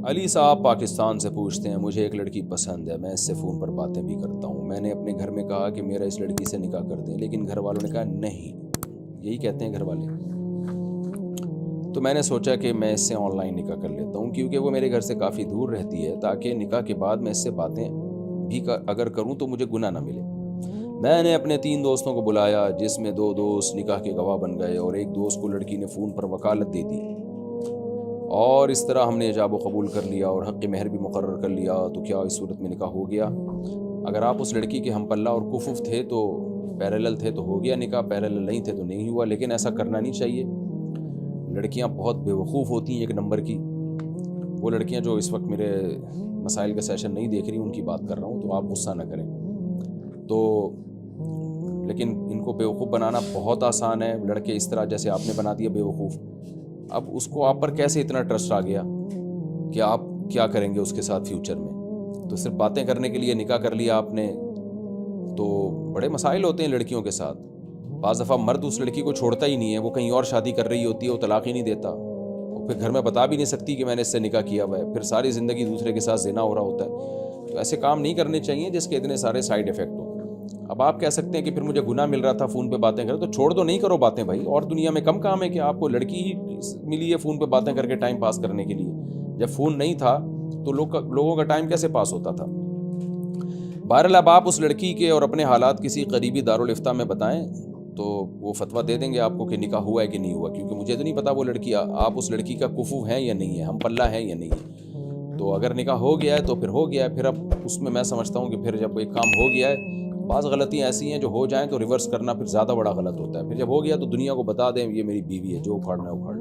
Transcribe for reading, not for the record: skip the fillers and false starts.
علی صاحب پاکستان سے پوچھتے ہیں، مجھے ایک لڑکی پسند ہے، میں اس سے فون پر باتیں بھی کرتا ہوں، میں نے اپنے گھر میں کہا کہ میرا اس لڑکی سے نکاح کر دیں، لیکن گھر والوں نے کہا نہیں، یہی کہتے ہیں گھر والے۔ تو میں نے سوچا کہ میں اس سے آن لائن نکاح کر لیتا ہوں، کیونکہ وہ میرے گھر سے کافی دور رہتی ہے، تاکہ نکاح کے بعد میں اس سے باتیں بھی اگر کروں تو مجھے گناہ نہ ملے۔ میں نے اپنے 3 دوستوں کو بلایا، جس میں 2 دوست نکاح کے گواہ بن گئے اور ایک دوست کو لڑکی نے فون پر وکالت دے دی، اور اس طرح ہم نے ایجاب و قبول کر لیا اور حق مہر بھی مقرر کر لیا۔ تو کیا اس صورت میں نکاح ہو گیا؟ اگر آپ اس لڑکی کے ہم پلہ اور کفو تھے تو پیرالل تھے تو ہو گیا نکاح، پیرالل نہیں تھے تو نہیں ہوا، لیکن ایسا کرنا نہیں چاہیے۔ لڑکیاں بہت بے وقوف ہوتی ہیں ایک نمبر کی، وہ لڑکیاں جو اس وقت میرے مسائل کا سیشن نہیں دیکھ رہی ان کی بات کر رہا ہوں، تو آپ غصہ نہ کریں۔ تو لیکن ان کو بے وقوف بنانا بہت آسان ہے، لڑکے اس طرح جیسے آپ نے بنا دیا بے وقوف۔ اب اس کو آپ پر کیسے اتنا ٹرسٹ آ گیا کہ آپ کیا کریں گے اس کے ساتھ فیوچر میں؟ تو صرف باتیں کرنے کے لیے نکاح کر لیا آپ نے، تو بڑے مسائل ہوتے ہیں لڑکیوں کے ساتھ۔ بعض دفعہ مرد اس لڑکی کو چھوڑتا ہی نہیں ہے، وہ کہیں اور شادی کر رہی ہوتی ہے، وہ طلاق ہی نہیں دیتا، اور پھر گھر میں بتا بھی نہیں سکتی کہ میں نے اس سے نکاح کیا ہوا ہے، پھر ساری زندگی دوسرے کے ساتھ زنا ہو رہا ہوتا ہے۔ تو ایسے کام نہیں کرنے چاہیے جس کے اتنے سارے سائیڈ ایفیکٹ ہوں۔ اب آپ کہہ سکتے ہیں کہ پھر مجھے گناہ مل رہا تھا فون پہ باتیں کرے، تو چھوڑ دو، نہیں کرو باتیں بھائی، اور دنیا میں کم کام ہے کہ آپ کو لڑکی ہی ملی ہے فون پہ باتیں کر کے ٹائم پاس کرنے کے لیے؟ جب فون نہیں تھا تو لوگوں کا ٹائم کیسے پاس ہوتا تھا؟ بہرحال اب آپ اس لڑکی کے اور اپنے حالات کسی قریبی دارالافتاء میں بتائیں تو وہ فتویٰ دے دیں گے آپ کو کہ نکاح ہوا ہے کہ نہیں ہوا، کیونکہ مجھے تو نہیں پتا وہ لڑکی، آپ اس لڑکی کا کفو ہے یا نہیں ہے، ہم پلہ ہے یا نہیں ہے۔ تو اگر نکاح ہو گیا ہے تو پھر ہو گیا ہے، پھر اب اس میں سمجھتا ہوں کہ پھر جب ایک کام ہو گیا ہے، بعض غلطیاں ایسی ہیں جو ہو جائیں تو ریورس کرنا پھر زیادہ بڑا غلط ہوتا ہے۔ پھر جب ہو گیا تو دنیا کو بتا دیں یہ میری بیوی ہے، جو اکھاڑنا ہے اکھاڑ